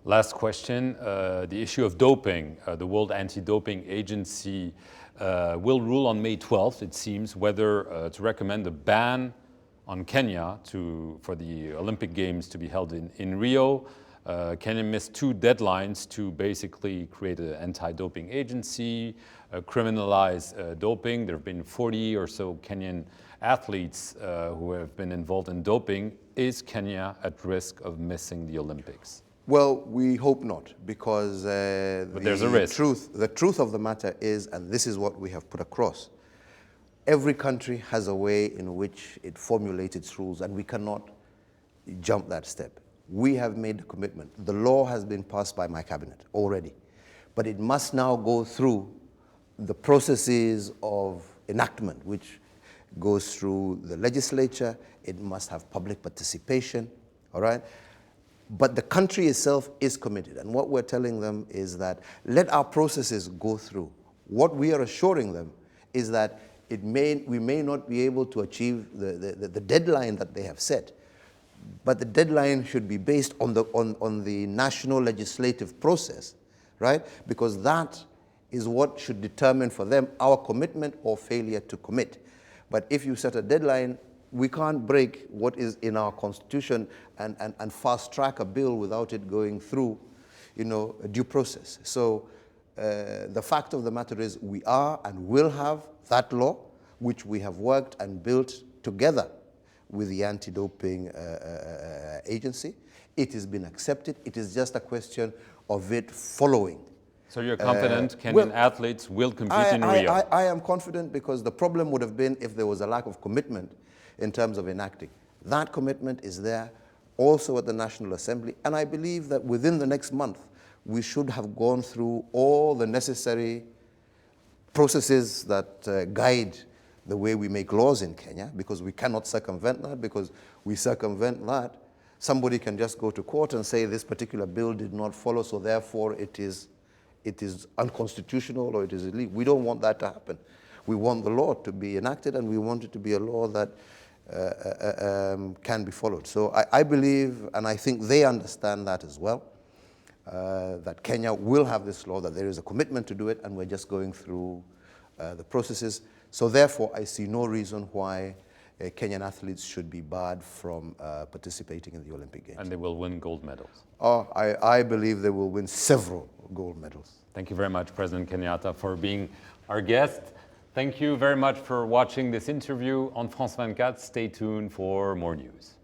Last question, the issue of doping. The World Anti-Doping Agency will rule on May 12th, it seems, whether to recommend a ban on Kenya for the Olympic Games to be held in Rio. Kenya missed 2 deadlines to basically create an anti-doping agency, criminalize doping. There have been 40 or so Kenyan athletes who have been involved in doping. Is Kenya at risk of missing the Olympics? Well, we hope not, because but there's a risk. The truth of the matter is, and this is what we have put across, every country has a way in which it formulates its rules, and we cannot jump that step. We have made a commitment. The law has been passed by my cabinet already, but it must now go through the processes of enactment, which goes through the legislature. It must have public participation, all right? But the country itself is committed, and what we're telling them is that let our processes go through. What we are assuring them is that we may not be able to achieve the deadline that they have set, but the deadline should be based on the national legislative process, right? Because that is what should determine for them our commitment or failure to commit. But if you set a deadline, we can't break what is in our constitution and fast track a bill without it going through, a due process. So the fact of the matter is we are and will have that law, which we have worked and built together with the anti-doping agency. It has been accepted. It is just a question of it following. So you're confident Kenyan athletes will compete in Rio? I am confident, because the problem would have been if there was a lack of commitment in terms of enacting. That commitment is there also at the National Assembly, and I believe that within the next month we should have gone through all the necessary processes that guide the way we make laws in Kenya, because we cannot circumvent that, because we circumvent that, somebody can just go to court and say this particular bill did not follow, so therefore it is unconstitutional or it is illegal. We don't want that to happen. We want the law to be enacted, and we want it to be a law that can be followed. So I believe, and I think they understand that as well, that Kenya will have this law, that there is a commitment to do it, and we're just going through the processes. So therefore, I see no reason why Kenyan athletes should be barred from participating in the Olympic Games. And they will win gold medals? Oh, I believe they will win several gold medals. Thank you very much, President Kenyatta, for being our guest. Thank you very much for watching this interview on France 24. Stay tuned for more news.